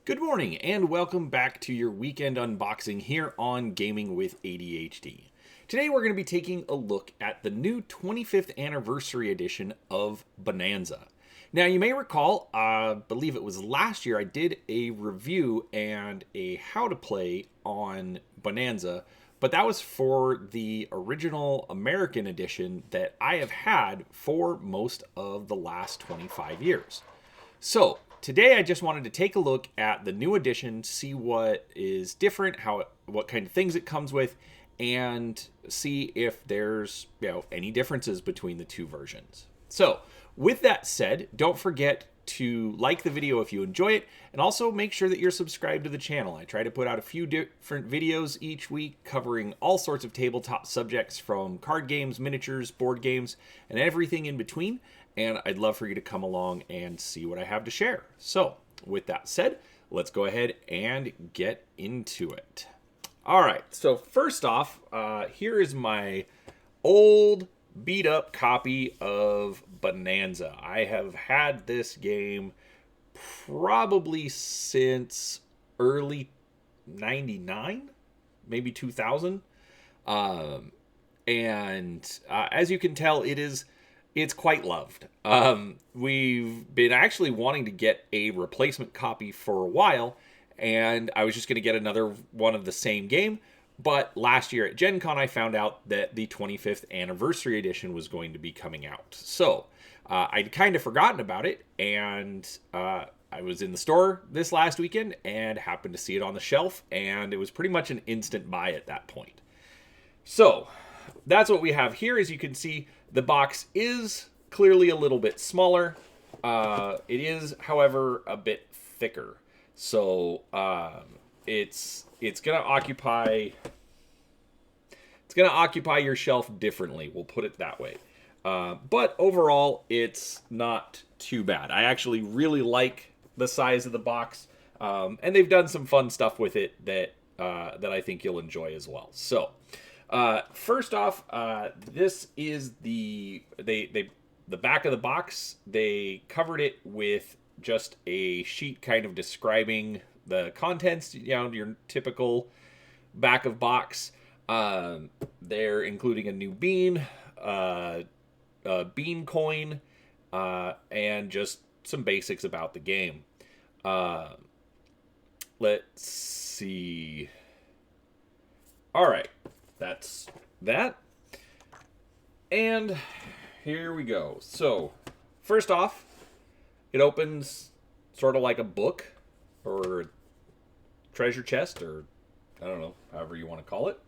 Good morning, and welcome back to your weekend unboxing here on Gaming with ADHD. Today we're going to be taking a look at the new 25th anniversary edition of Bohnanza. Now, you may recall, I believe it was last year, I did a review and a how to play on Bohnanza, but that was for the original American edition that I have had for most of the last 25 years. So, today I just wanted to take a look at the new edition, see what is different, what kind of things it comes with, and see if there's, any differences between the two versions. So, with that said, don't forget to like the video if you enjoy it, and also make sure that you're subscribed to the channel. I try to put out a few different videos each week covering all sorts of tabletop subjects from card games, miniatures, board games, and everything in between. And I'd love for you to come along and see what I have to share. So, with that said, let's go ahead and get into it. All right, so first off, here is my old beat up copy of Bohnanza. I have had this game probably since early 99, maybe 2000. As you can tell, it's quite loved. We've been actually wanting to get a replacement copy for a while, and I was just going to get another one of the same game. But last year at Gen Con, I found out that the 25th anniversary edition was going to be coming out. So I'd kind of forgotten about it, and I was in the store this last weekend and happened to see it on the shelf, and it was pretty much an instant buy at that point. So that's what we have here. As you can see, the box is clearly a little bit smaller. It is, however, a bit thicker. So it's gonna occupy your shelf differently. We'll put it that way. But overall, it's not too bad. I actually really like the size of the box, and they've done some fun stuff with it that I think you'll enjoy as well. So. First off, this is the back of the box. They covered it with just a sheet kind of describing the contents, your typical back of box. They're including a new bean, a bean coin, and just some basics about the game. Let's see. All right. That's that. And here we go. So, first off, it opens sort of like a book or a treasure chest, or I don't know, however you want to call it.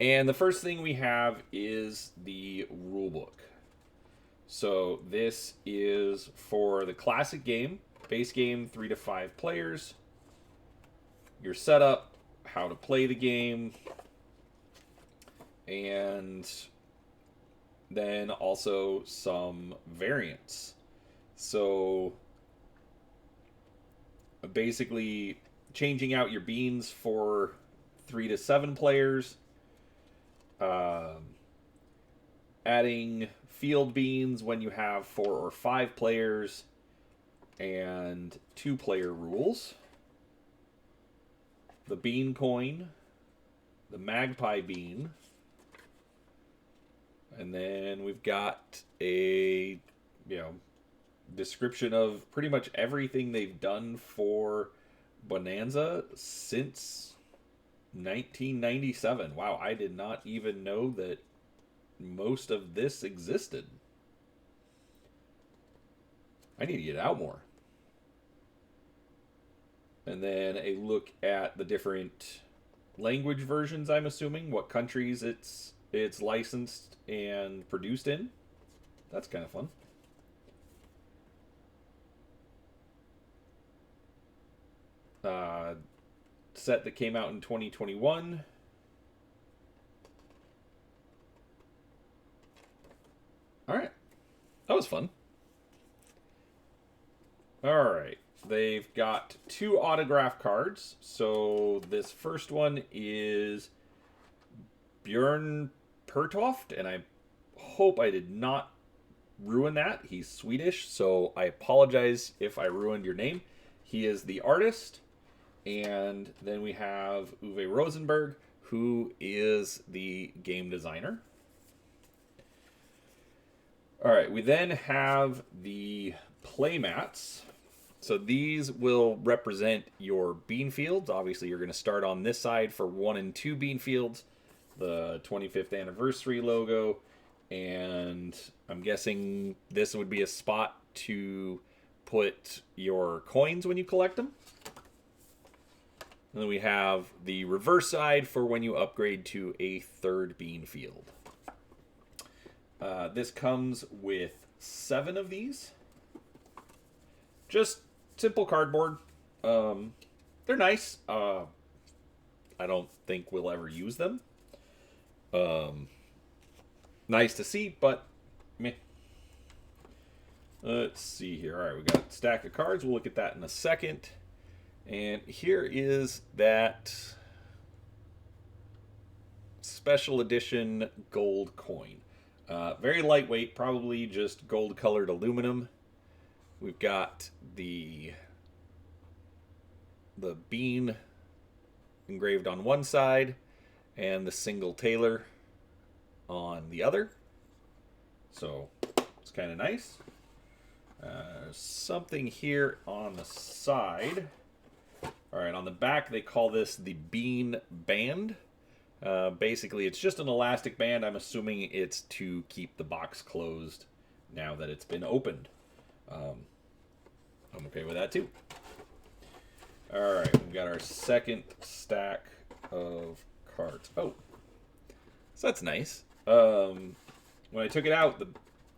And the first thing we have is the rulebook. So, this is for the classic game, base game, 3 to 5 players, your setup, how to play the game, and then also some variants. So basically changing out your beans for 3 to 7 players, adding field beans when you have 4 or 5 players, and 2-player rules, the bean coin, the magpie bean. And then we've got a, description of pretty much everything they've done for Bohnanza since 1997. Wow, I did not even know that most of this existed. I need to get out more. And then a look at the different language versions, I'm assuming, what countries it's licensed and produced in. That's kind of fun. Set that came out in 2021. All right. That was fun. All right. They've got 2 autograph cards. So this first one is Björn Pertoft, and I hope I did not ruin that. He's Swedish, so I apologize if I ruined your name. He is the artist, And then we have Uwe Rosenberg, who is the game designer. All right, we then have the playmats. So these will represent your bean fields. Obviously, you're going to start on this side for 1 and 2 bean fields, the 25th anniversary logo, and I'm guessing this would be a spot to put your coins when you collect them. And then we have the reverse side for when you upgrade to a 3rd bean field. This comes with 7 of these. Just simple cardboard. They're nice. I don't think we'll ever use them. Nice to see, but meh. Let's see here. All right, we got a stack of cards. We'll look at that in a second. And here is that special edition gold coin. Very lightweight, probably just gold-colored aluminum. We've got the bean engraved on one side and the single tailor on the other. So it's kind of nice. Something here on the side. All right, on the back they call this the bean band. Basically, it's just an elastic band. I'm assuming it's to keep the box closed now that it's been opened. I'm okay with that too. All right, we've got our second stack of cards. Oh, so that's nice. When I took it out,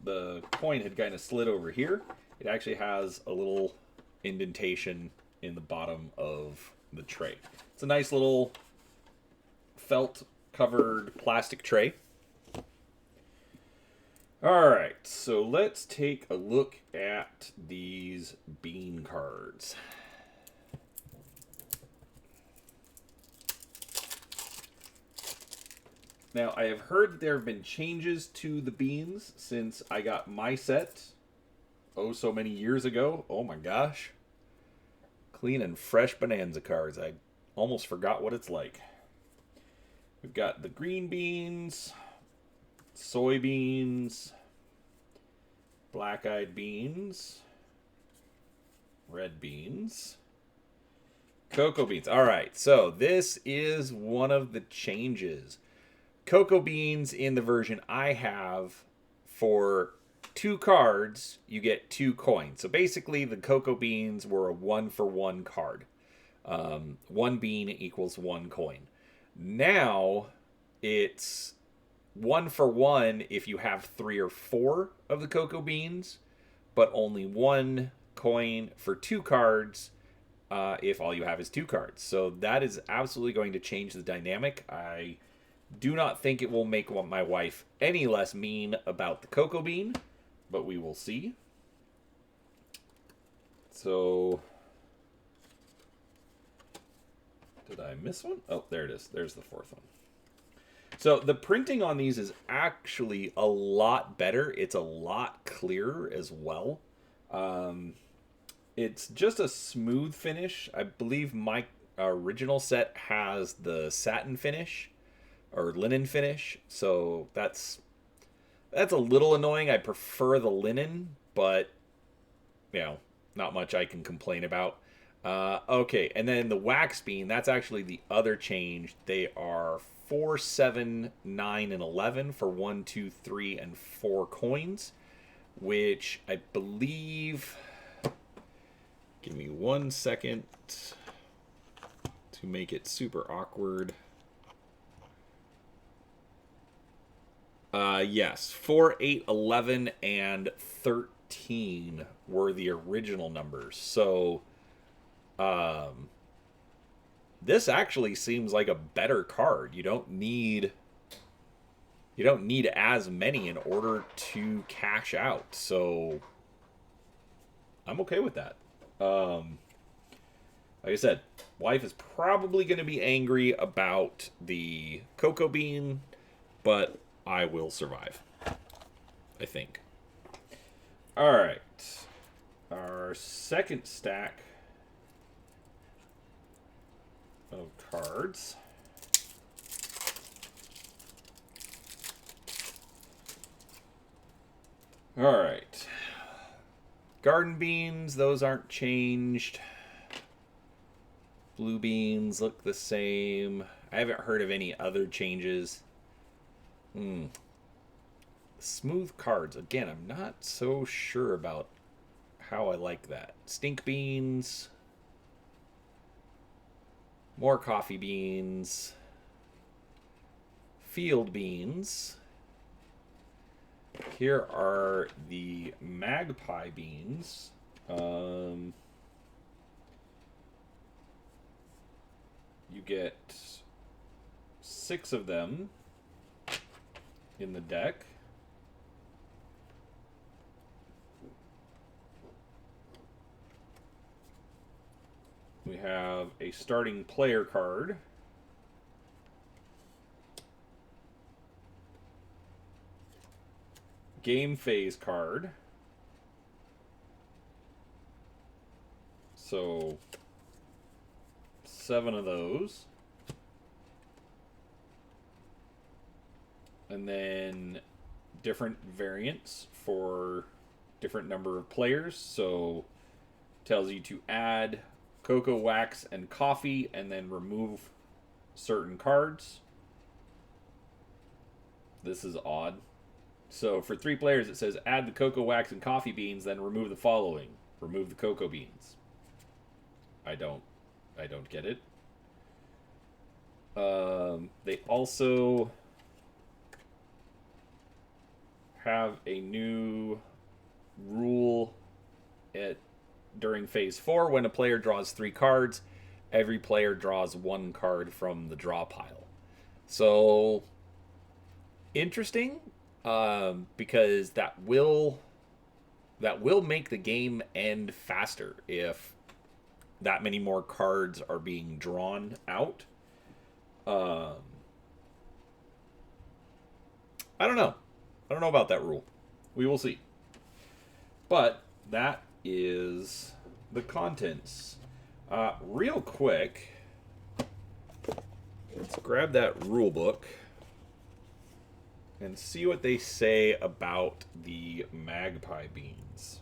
the coin had kind of slid over here. It actually has a little indentation in the bottom of the tray. It's a nice little felt covered plastic tray. All right, so let's take a look at these bean cards. Now, I have heard that there have been changes to the beans since I got my set, oh so many years ago. Oh my gosh. Clean and fresh Bohnanza cards. I almost forgot what it's like. We've got the green beans, soybeans, black-eyed beans, red beans, cocoa beans. All right, so this is one of the changes. Cocoa beans in the version I have, for 2 cards, you get 2 coins. So basically, the cocoa beans were a 1-for-1 card. 1 bean equals 1 coin. Now, it's 1-for-1 if you have 3 or 4 of the cocoa beans, but only 1 coin for 2 cards if all you have is 2 cards. So that is absolutely going to change the dynamic. I do not think it will make my wife any less mean about the cocoa bean, but we will see. So, did I miss one? Oh, there it is. There's the 4th one. So the printing on these is actually a lot better. It's a lot clearer as well. It's just a smooth finish. I believe my original set has the satin finish or linen finish. So that's a little annoying. I prefer the linen, but you know, not much I can complain about. Okay, and then the wax bean, that's actually the other change. They are 4, 7, 9, and 11 for 1, 2, 3, and 4 coins, which I believe... Give me 1 second to make it super awkward. Yes, 4, 8, 11, and 13 were the original numbers. So, this actually seems like a better card. You don't need as many in order to cash out. So, I'm okay with that. Like I said, wife is probably going to be angry about the cocoa bean, but I will survive, I think. All right. Our second stack cards. All right. Garden beans, those aren't changed. Blue beans look the same. I haven't heard of any other changes. Smooth cards. Again, I'm not so sure about how I like that. Stink beans. More coffee beans. Field beans. Here are the magpie beans. You get 6 of them in the deck. We have a starting player card. Game phase card. So 7 of those. And then different variants for different number of players. So tells you to add cocoa wax and coffee and then remove certain cards. This is odd. So for 3 players, it says add the cocoa wax and coffee beans, then remove the following. Remove the cocoa beans. I don't get it. They also have a new rule during phase 4. When a player draws 3 cards, every player draws 1 card from the draw pile. So interesting. Because that will make the game end faster if that many more cards are being drawn out. I don't know. I don't know about that rule. We will see. But that is the contents. Real quick, let's grab that rule book and see what they say about the magpie beans.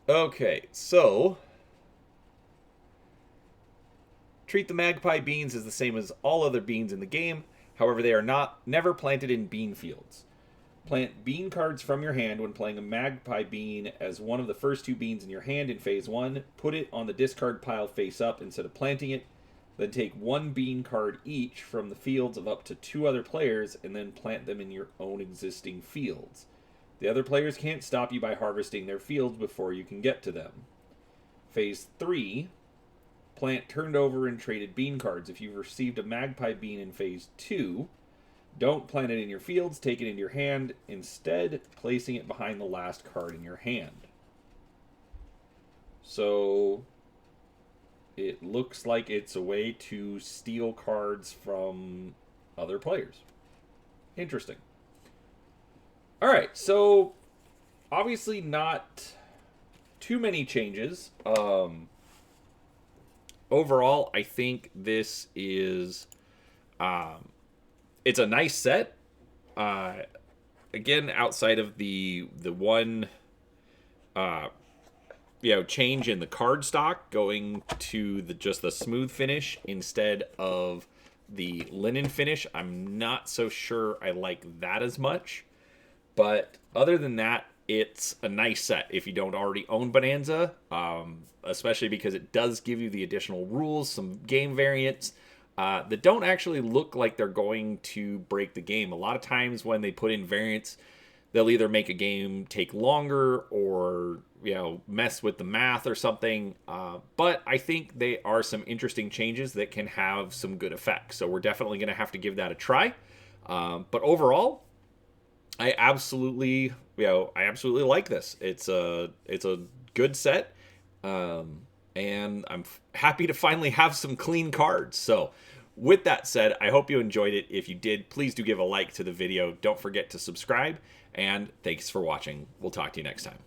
Okay, so treat the magpie beans as the same as all other beans in the game. However, they are never planted in bean fields. Plant bean cards from your hand when playing a magpie bean as one of the first 2 beans in your hand in phase 1. Put it on the discard pile face up instead of planting it. Then take 1 bean card each from the fields of up to 2 other players and then plant them in your own existing fields. The other players can't stop you by harvesting their fields before you can get to them. Phase 3. Plant turned over and traded bean cards. If you've received a magpie bean in phase 2, don't plant it in your fields, take it into your hand, instead placing it behind the last card in your hand. So it looks like it's a way to steal cards from other players. Interesting. Alright, so obviously not too many changes. Overall, I think this is it's a nice set. Again, outside of the one change in the card stock, going to just the smooth finish instead of the linen finish, I'm not so sure I like that as much. But other than that, it's a nice set if you don't already own Bohnanza, especially because it does give you the additional rules, some game variants that don't actually look like they're going to break the game. A lot of times when they put in variants, they'll either make a game take longer or mess with the math or something. But I think they are some interesting changes that can have some good effects. So we're definitely going to have to give that a try. But overall, I absolutely like this. It's a good set, and I'm happy to finally have some clean cards. So With that said, I hope you enjoyed it. If you did, please do give a like to the video. Don't forget to subscribe, and thanks for watching. We'll talk to you next time.